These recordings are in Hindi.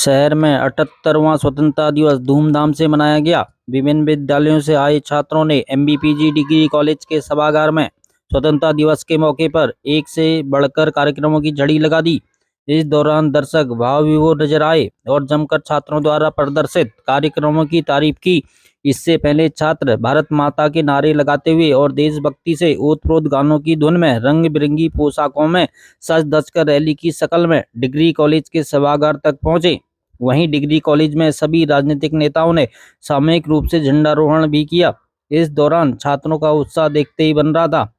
शहर में 78वां स्वतंत्रता दिवस धूमधाम से मनाया गया। विभिन्न विद्यालयों से आए छात्रों ने एमबीपीजी डिग्री कॉलेज के सभागार में स्वतंत्रता दिवस के मौके पर एक से बढ़कर कार्यक्रमों की झड़ी लगा दी। इस दौरान दर्शक भाव विभोर नजर आए और जमकर छात्रों द्वारा प्रदर्शित कार्यक्रमों की तारीफ की। इससे पहले छात्र भारत माता के नारे लगाते हुए और देशभक्ति से ओतप्रोत गानों की धुन में रंग बिरंगी पोशाकों में सज धज कर रैली की शक्ल में डिग्री कॉलेज के सभागार तक पहुंचे। वहीं डिग्री कॉलेज में सभी राजनीतिक नेताओं ने सामूहिक रूप से झंडारोहण भी किया। इस दौरान छात्रों का उत्साह देखते ही बन रहा था।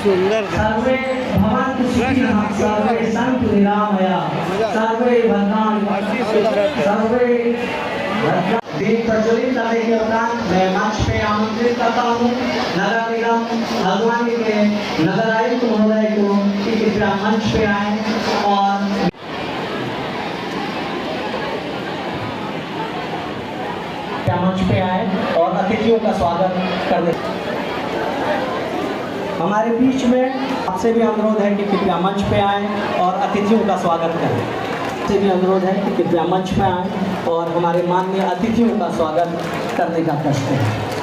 सुंदर सर्वे भवन्तु सुखिनः सर्वे सन्तु निरामया सर्वे भद्राणि सर्वे दीप प्रज्वलित करने के उपरांत मैं मंच पे आमंत्रित करता हूँ नगर निगम हल्द्वानी के नगर आयुक्त महोदय को कि कृपया मंच पे आए और अतिथियों का स्वागत करने। हमारे बीच में आपसे भी अनुरोध है कि कृपया मंच पे आएं और अतिथियों का स्वागत करें। आपसे भी अनुरोध है कि कृपया मंच पे आएं और हमारे माननीय अतिथियों का स्वागत करने का कष्ट करें।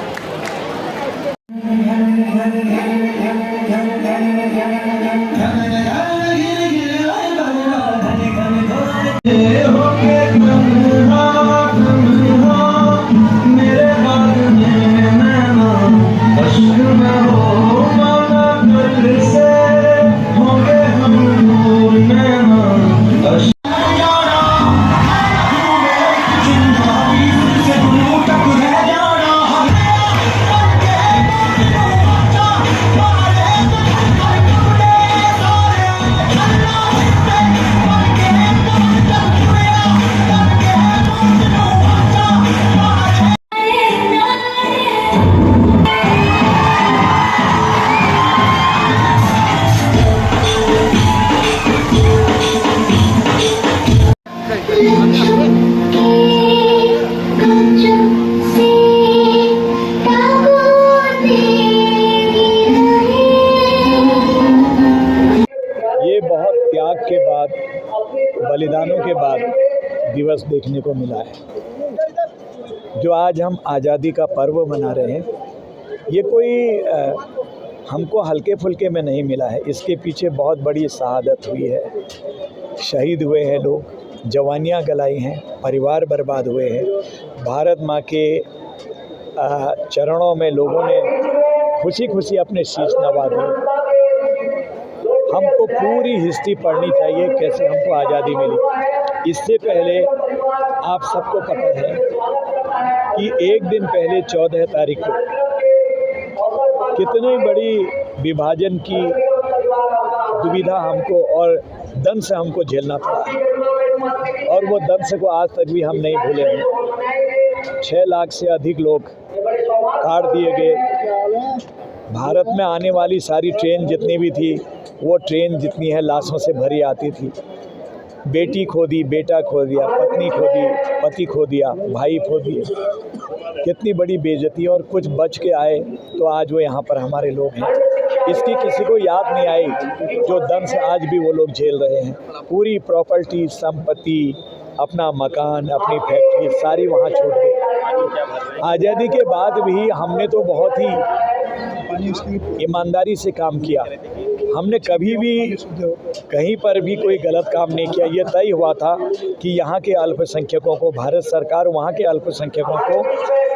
के बाद बलिदानों के बाद दिवस देखने को मिला है। जो आज हम आज़ादी का पर्व मना रहे हैं, ये कोई हमको हल्के फुल्के में नहीं मिला है। इसके पीछे बहुत बड़ी शहादत हुई है, शहीद हुए हैं लोग, जवानियाँ गलाई हैं, परिवार बर्बाद हुए हैं। भारत माँ के चरणों में लोगों ने खुशी खुशी अपने शीश नवा दिए। हमको पूरी हिस्ट्री पढ़नी चाहिए कैसे हमको आज़ादी मिली। इससे पहले आप सबको पता है कि एक दिन पहले 14 तारीख को कितनी बड़ी विभाजन की दुविधा हमको और दंश हमको झेलना पड़ा, और वो दंश को आज तक भी हम नहीं भूले हैं। 6 लाख से अधिक लोग काट दिए गए। भारत में आने वाली सारी ट्रेन जितनी भी थी, वो ट्रेन जितनी है लाशों से भरी आती थी। बेटी खो दी, बेटा खो दिया, पत्नी खो दी, पति खो दिया, भाई खो दिए। कितनी बड़ी बेइज्जती। और कुछ बच के आए तो आज वो यहाँ पर हमारे लोग हैं। इसकी किसी को याद नहीं आई जो दंश आज भी वो लोग झेल रहे हैं। पूरी प्रॉपर्टी, संपत्ति, अपना मकान, अपनी फैक्ट्री सारी वहाँ छोड़ दी। आज़ादी के बाद भी हमने तो बहुत ही ईमानदारी से काम किया। हमने कभी भी कहीं पर भी कोई गलत काम नहीं किया। ये तय हुआ था कि यहाँ के अल्पसंख्यकों को भारत सरकार, वहाँ के अल्पसंख्यकों को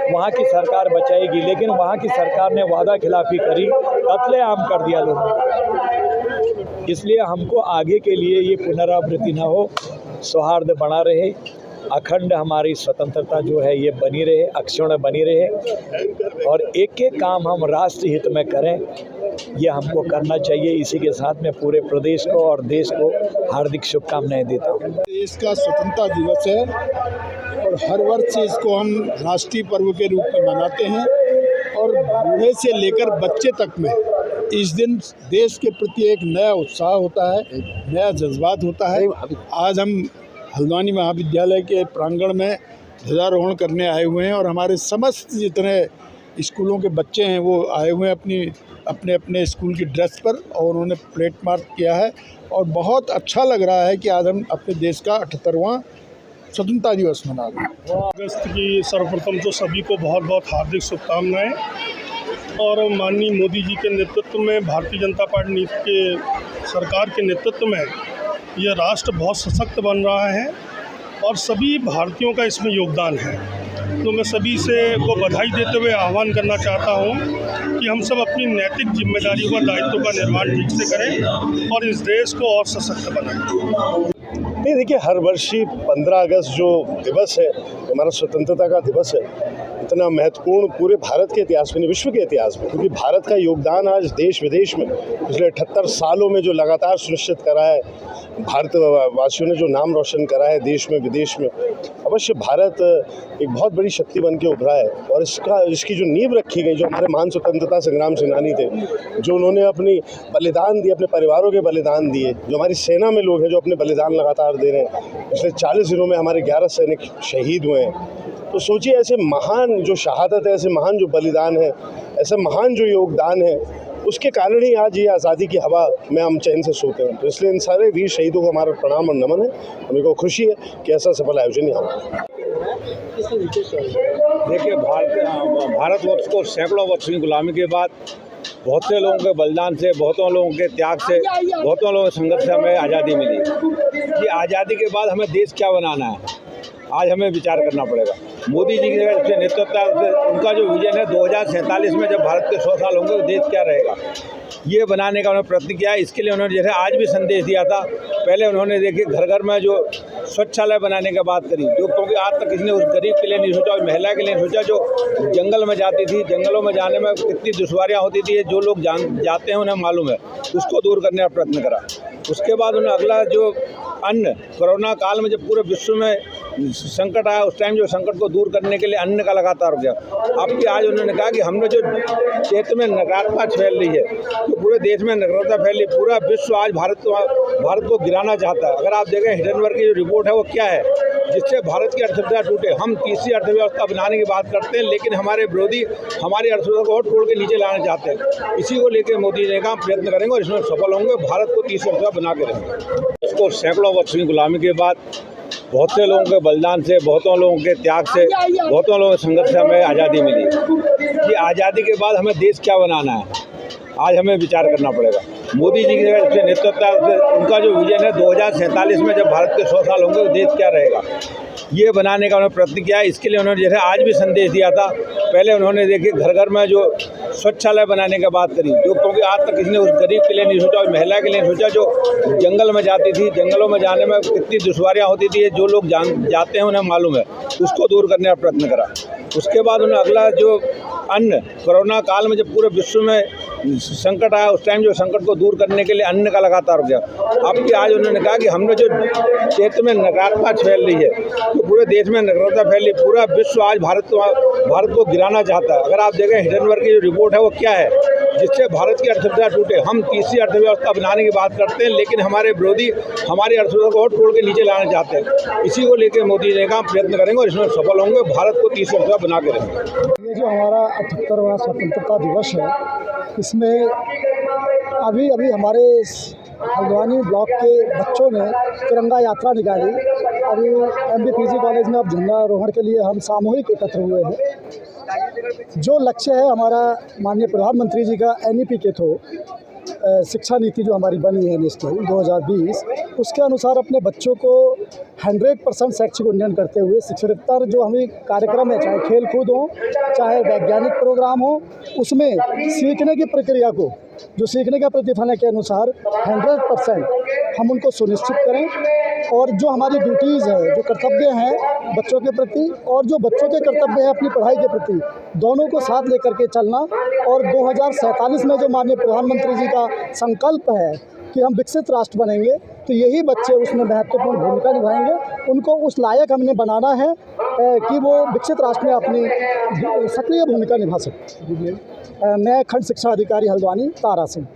वहाँ की सरकार बचाएगी, लेकिन वहाँ की सरकार ने वादा खिलाफी करी, कत्लेआम कर दिया लोगों को। इसलिए हमको आगे के लिए ये पुनरावृत्ति ना हो, सौहार्द बना रहे, अखंड हमारी स्वतंत्रता जो है ये बनी रहे, अक्षुण्ण बनी रहे, और एक एक काम हम राष्ट्र हित में करें, ये हमको करना चाहिए। इसी के साथ मैं पूरे प्रदेश को और देश को हार्दिक शुभकामनाएं देता हूँ। देश का स्वतंत्रता दिवस है और हर वर्ष इसको हम राष्ट्रीय पर्व के रूप में मनाते हैं, और बूढ़े से लेकर बच्चे तक में इस दिन देश के प्रति एक नया उत्साह होता है, नया जज्बात होता है। आज हम हल्द्वानी महाविद्यालय के प्रांगण में ध्वजारोहण करने आए हुए हैं, और हमारे समस्त जितने स्कूलों के बच्चे हैं वो आए हुए हैं अपने अपने स्कूल की ड्रेस पर, और उन्होंने प्लेट मार्च किया है। और बहुत अच्छा लग रहा है कि आज हम अपने देश का 78वां स्वतंत्रता दिवस मना रहे हैं। अगस्त की सर्वप्रथम तो सभी को बहुत बहुत हार्दिक शुभकामनाएं। और माननीय मोदी जी के नेतृत्व में, भारतीय जनता पार्टी के सरकार के नेतृत्व में यह राष्ट्र बहुत सशक्त बन रहा है, और सभी भारतीयों का इसमें योगदान है। तो मैं सभी से को बधाई देते हुए आह्वान करना चाहता हूं कि हम सब अपनी नैतिक जिम्मेदारियों का, दायित्व का निर्वहन ठीक से करें और इस देश को और सशक्त बनाएं। नहीं, देखिए, हर वर्ष ही 15 अगस्त जो दिवस है, हमारा स्वतंत्रता का दिवस है, इतना महत्वपूर्ण पूरे भारत के इतिहास में, विश्व के इतिहास में, क्योंकि भारत का योगदान आज देश विदेश में पिछले 78 सालों में जो लगातार सुनिश्चित करा है, भारतवासियों ने जो नाम रोशन करा है देश में विदेश में, अवश्य भारत एक बहुत बड़ी शक्ति बन के उभरा है। और इसकी जो नींव रखी गई, जो हमारे महान स्वतंत्रता संग्राम सेनानी थे, जो उन्होंने अपनी बलिदान दिए, अपने परिवारों के बलिदान दिए, जो हमारी सेना में लोग हैं जो अपने बलिदान लगातार दे रहे हैं। पिछले 40 दिनों में हमारे 11 सैनिक शहीद हुए हैं। तो सोचिए, ऐसे महान जो शहादत है, ऐसे महान जो बलिदान है, ऐसा महान जो योगदान है, उसके कारण ही आज ये आज़ादी की हवा में हम चैन से सोते हैं। तो इसलिए इन सारे वीर शहीदों को हमारा प्रणाम और नमन है। हमें को खुशी है कि ऐसा सफल आयोजन यहाँ हुआ। देखिए, भारतवर्ष को सैकड़ों वर्ष की गुलामी के बाद बहुत से लोगों के बलिदान से, बहुतों लोगों के त्याग से, बहुतों लोगों के संघर्ष से हमें आज़ादी मिली। कि आज़ादी के बाद हमें देश क्या बनाना है, आज हमें विचार करना पड़ेगा। मोदी जी के नेतृत्व से उनका जो विजन है 2047 में जब भारत के 100 साल होंगे तो देश क्या रहेगा, ये बनाने का उन्होंने प्रयत्न किया है। इसके लिए उन्होंने जैसे आज भी संदेश दिया था, पहले उन्होंने देखिए घर घर में जो शौचालय बनाने की बात करी, जो क्योंकि आज तक किसी ने उस गरीब के लिए नहीं सोचा, उस महिला के लिए नहीं सोचा जो जंगल में जाती थी। जंगलों में जाने में कितनी दुश्वारियाँ होती थी, जो लोग जाते हैं उन्हें मालूम है, उसको दूर करने का प्रयत्न करा। उसके बाद उन्होंने अगला जो अन्न, कोरोना काल में जब पूरे विश्व में संकट आया, उस टाइम जो संकट को दूर करने के लिए अन्न का लगातार हो गया। अब आज उन्होंने कहा कि हमने जो क्षेत्र में नकारात्मकता फैल रही है, तो पूरे देश में नकारात्मकता फैल रही, पूरा विश्व आज भारत को गिराना चाहता है। अगर आप देखें हिंडनबर्ग की जो रिपोर्ट है वो क्या है, जिससे भारत की अर्थव्यवस्था टूटे। हम तीसरी अर्थव्यवस्था बनाने की बात करते हैं, लेकिन हमारे विरोधी हमारी अर्थव्यवस्था को और तोड़ के नीचे लाना चाहते हैं। इसी को लेकर मोदी जी ने कहा प्रयत्न करेंगे और इसमें सफल होंगे, भारत को तीसरी अर्थव्यवस्था बना के रहेंगे। इसको सैकड़ों वर्ष की गुलामी के बाद बहुत से लोगों के बलिदान से, बहुतों लोगों के त्याग से, बहुतों लोगों के संघर्ष से हमें आज़ादी मिली। कि आज़ादी के बाद हमें देश क्या बनाना है, आज हमें विचार करना पड़ेगा। मोदी जी के नेतृत्व से उनका जो विजन है 2047 में जब भारत के 100 साल होंगे तो देश क्या रहेगा, ये बनाने का उन्होंने प्रयत्न किया है। इसके लिए उन्होंने जैसे आज भी संदेश दिया था, पहले उन्होंने देखिए घर घर में जो शौचालय बनाने की बात करी, जो क्योंकि आज तक किसी ने उस गरीब के लिए नहीं सोचा, उस महिला के लिए नहीं सोचा जो जंगल में जाती थी। जंगलों में जाने में कितनी दुश्वारियाँ होती थी, जो लोग जाते हैं उन्हें मालूम है, उसको दूर करने का प्रयत्न करा। उसके बाद उन्होंने अगला जो अन्न, कोरोना काल में जब पूरे विश्व में संकट आया, उस टाइम जो संकट को दूर करने के लिए अन्न का लगातार हो गया। अब भी आज उन्होंने कहा कि हमने जो क्षेत्र में नकारात्मकता फैल रही है, तो पूरे देश में नकारात्मकता फैली, पूरा विश्व आज भारत को गिराना चाहता है। अगर आप देखें हिंडनबर्ग की जो रिपोर्ट है वो क्या है, जिससे भारत की अर्थव्यवस्था टूटे। हम तीसरी अर्थव्यवस्था बनाने की बात करते हैं, लेकिन हमारे विरोधी हमारी अर्थव्यवस्था को और तोड़ के नीचे लाना चाहते हैं। इसी को लेकर मोदी जी का प्रयत्न करेंगे और इसमें सफल होंगे, भारत को तीसरी अर्थव्यवस्था बना के रहेंगे। ये जो हमारा 78वां स्वतंत्रता दिवस है, इसमें अभी हमारे हल्द्वानी ब्लॉक के बच्चों ने तिरंगा यात्रा निकाली। अभी MBPG कॉलेज में अब झंडारोहण के लिए हम सामूहिक एकत्र हुए हैं। जो लक्ष्य है हमारा माननीय प्रधानमंत्री जी का NEP के थ्रू शिक्षा नीति जो हमारी बनी है नेशनल 2020, उसके अनुसार अपने बच्चों को 100% शैक्षिक उन्नयन करते हुए शिक्षकोत्तर जो हमें कार्यक्रम है, चाहे खेल कूद हो, चाहे वैज्ञानिक प्रोग्राम हो, उसमें सीखने की प्रक्रिया को, जो सीखने का प्रतिफल है के अनुसार 100% हम उनको सुनिश्चित करें। और जो हमारी ड्यूटीज़ है, जो कर्तव्य हैं बच्चों के प्रति और जो बच्चों के कर्तव्य हैं अपनी पढ़ाई के प्रति, दोनों को साथ लेकर के चलना। और 2047 में जो माननीय प्रधानमंत्री जी का संकल्प है कि हम विकसित राष्ट्र बनेंगे, तो यही बच्चे उसमें महत्वपूर्ण भूमिका निभाएंगे। उनको उस लायक हमने बनाना है कि वो विकसित राष्ट्र में अपनी सक्रिय भूमिका निभा सकें। मैं खंड शिक्षा अधिकारी हल्द्वानी तारा सिंह।